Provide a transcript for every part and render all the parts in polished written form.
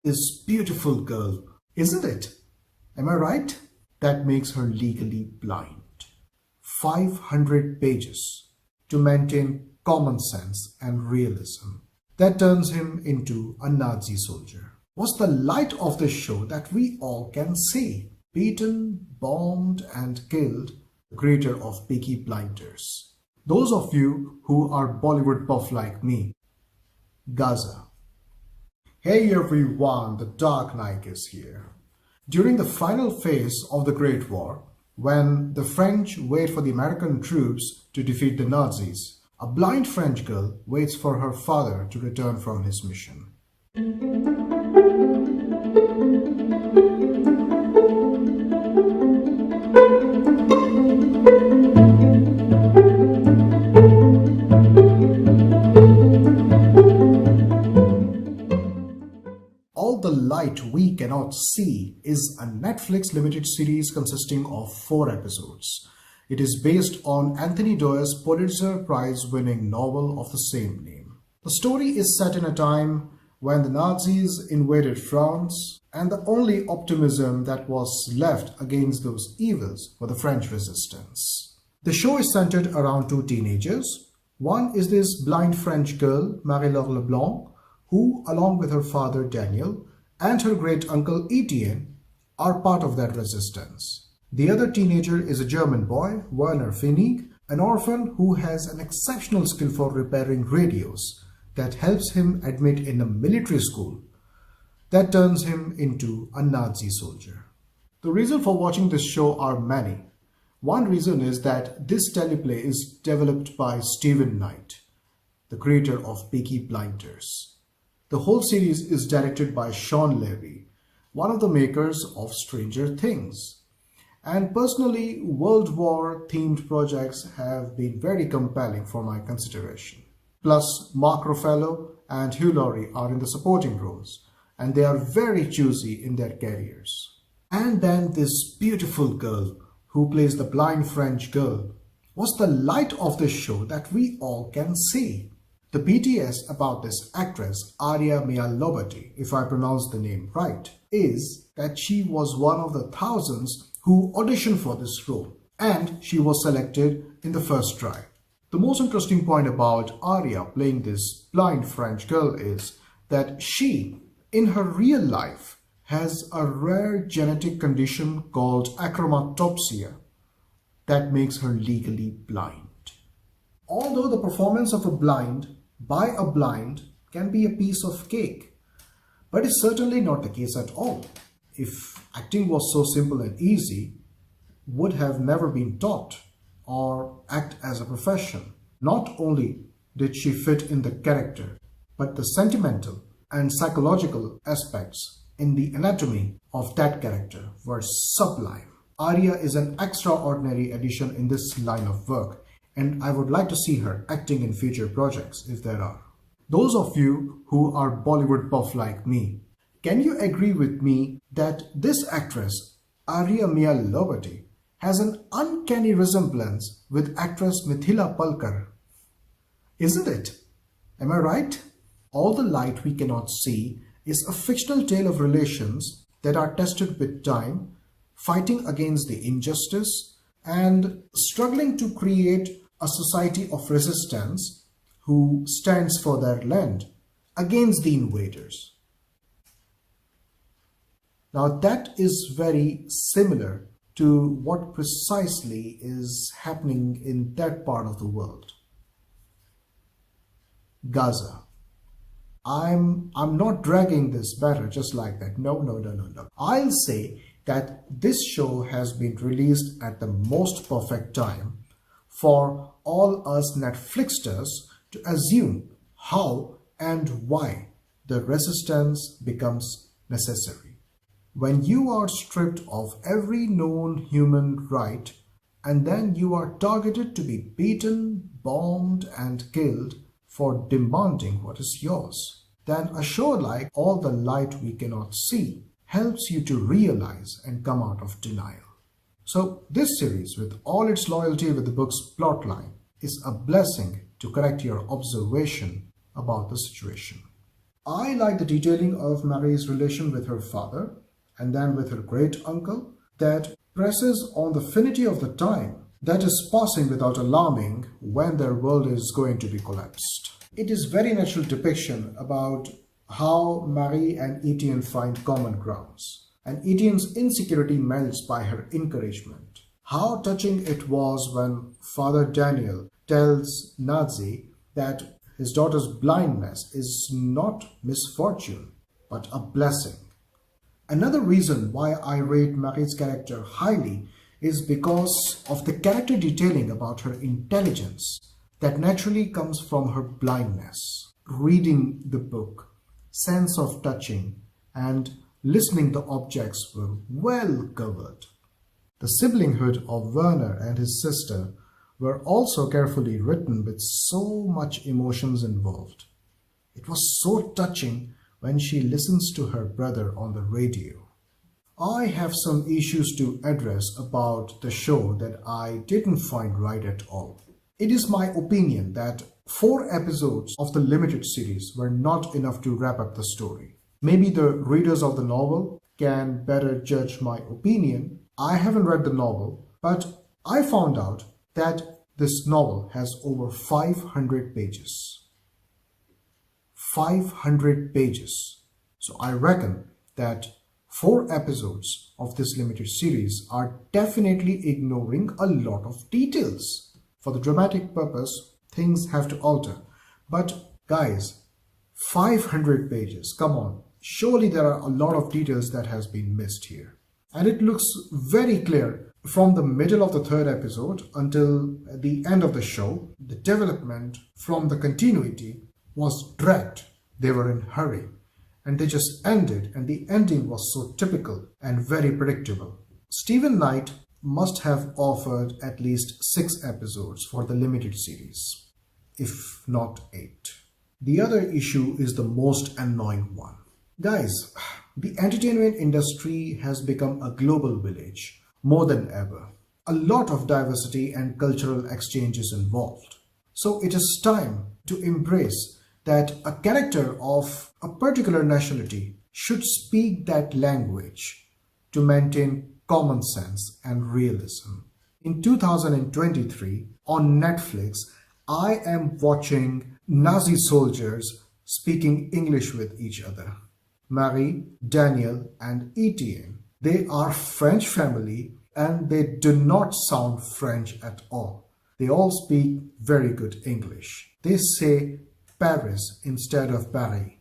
This beautiful girl, isn't it? Am I right? That makes her legally blind. 500 pages to maintain common sense and realism. That turns him into a Nazi soldier. What's the light of the show that we all can see? Beaten, bombed, and killed, the creator of Peaky Blinders. Those of you who are Bollywood buff like me, Gaza. Hey everyone, the Dark Knaik is here. During the final phase of the Great War, when the French wait for the American troops to defeat the Nazis, a blind French girl waits for her father to return from his mission. All the Light We Cannot See is a Netflix limited series consisting of 4 episodes. It is based on Anthony Doerr's Pulitzer Prize-winning novel of the same name. The story is set in a time when the Nazis invaded France, and the only optimism that was left against those evils were the French resistance. The show is centered around 2 teenagers. One is this blind French girl, Marie-Laure Leblanc, who, along with her father Daniel and her great-uncle Etienne, are part of that resistance. The other teenager is a German boy, Werner Finig, an orphan who has an exceptional skill for repairing radios that helps him admit in a military school that turns him into a Nazi soldier. The reason for watching this show are many. One reason is that this teleplay is developed by Steven Knight, the creator of Peaky Blinders. The whole series is directed by Shawn Levy, one of the makers of Stranger Things. And personally, World War themed projects have been very compelling for my consideration. Plus, Mark Ruffalo and Hugh Laurie are in the supporting roles, and they are very choosy in their careers. And then this beautiful girl who plays the blind French girl. What's the light of the show that we all can see? The BTS about this actress, Aria Loberti, if I pronounce the name right, is that she was one of the thousands who auditioned for this role, and she was selected in the first try. The most interesting point about Aria playing this blind French girl is that she, in her real life, has a rare genetic condition called Achromatopsia that makes her legally blind. Although the performance of a blind by a blind can be a piece of cake, but it's certainly not the case at all. If acting was so simple and easy, would have never been taught or act as a profession. Not only did she fit in the character, but the sentimental and psychological aspects in the anatomy of that character were sublime. Aria is an extraordinary addition in this line of work, and I would like to see her acting in future projects if there are. Those of you who are Bollywood buff like me, can you agree with me that this actress, Aria Loberti, has an uncanny resemblance with actress Mithila Palkar? Isn't it? Am I right? All the Light We Cannot See is a fictional tale of relations that are tested with time, fighting against the injustice, and struggling to create a society of resistance who stands for their land against the invaders. Now that is very similar to what precisely is happening in that part of the world. Gaza. I'm not dragging this matter just like that. No. I'll say that this show has been released at the most perfect time for all us Netflixters to assume how and why the resistance becomes necessary. When you are stripped of every known human right and then you are targeted to be beaten, bombed and killed for demanding what is yours, then a show like All the Light We Cannot See helps you to realize and come out of denial. So this series, with all its loyalty with the book's plotline, is a blessing to correct your observation about the situation. I like the detailing of Marie's relation with her father and then with her great uncle that presses on the finity of the time that is passing without alarming when their world is going to be collapsed. It is very natural depiction about how Marie and Etienne find common grounds, and Etienne's insecurity melts by her encouragement. How touching it was when Father Daniel tells Nazi that his daughter's blindness is not misfortune, but a blessing. Another reason why I rate Marie's character highly is because of the character detailing about her intelligence that naturally comes from her blindness. Reading the book, sense of touching, and listening the objects were well covered. The siblinghood of Werner and his sister were also carefully written with so much emotions involved. It was so touching when she listens to her brother on the radio. I have some issues to address about the show that I didn't find right at all. It is my opinion that 4 episodes of the limited series were not enough to wrap up the story. Maybe the readers of the novel can better judge my opinion. I haven't read the novel, but I found out that this novel has over 500 pages. 500 pages. So I reckon that 4 episodes of this limited series are definitely ignoring a lot of details. For the dramatic purpose, things have to alter. But guys, 500 pages, come on. Surely there are a lot of details that has been missed here. And it looks very clear from the middle of the 3rd episode until the end of the show. The development from the continuity was dragged. They were in a hurry. And they just ended, and the ending was so typical and very predictable. Stephen Knight must have offered at least 6 episodes for the limited series, if not 8. The other issue is the most annoying one. Guys, the entertainment industry has become a global village more than ever. A lot of diversity and cultural exchange is involved. So it is time to embrace that a character of a particular nationality should speak that language to maintain common sense and realism. In 2023, on Netflix, I am watching Nazi soldiers speaking English with each other. Marie, Daniel, and Etienne. They are French family and they do not sound French at all. They all speak very good English. They say Paris instead of Paris.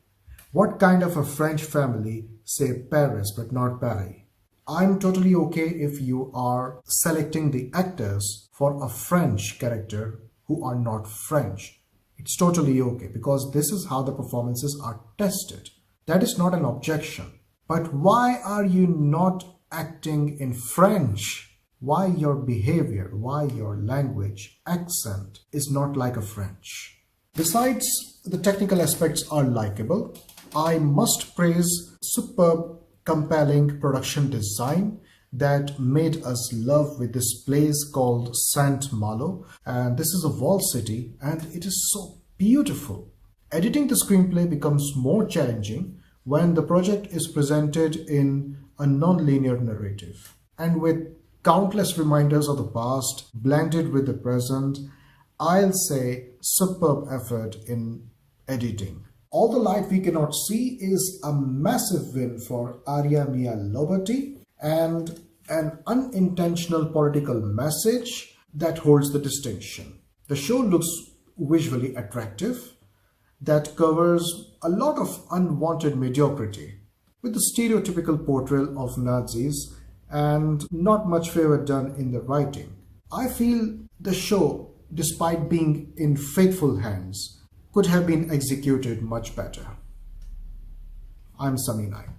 What kind of a French family say Paris but not Paris? I'm totally okay if you are selecting the actors for a French character who are not French. It's totally okay because this is how the performances are tested. That is not an objection. But why are you not acting in French? Why your behavior, why your language, accent is not like a French? Besides, the technical aspects are likable. I must praise superb, compelling production design that made us love with this place called Saint-Malo. And this is a walled city and it is so beautiful. Editing the screenplay becomes more challenging when the project is presented in a non-linear narrative and with countless reminders of the past blended with the present. I'll say superb effort in editing. All the Light We Cannot See is a massive win for Aria Loberti and an unintentional political message that holds the distinction. The show looks visually attractive, that covers a lot of unwanted mediocrity with the stereotypical portrayal of Nazis and not much favor done in the writing. I feel the show, despite being in faithful hands, could have been executed much better. I'm Sunny Knaik.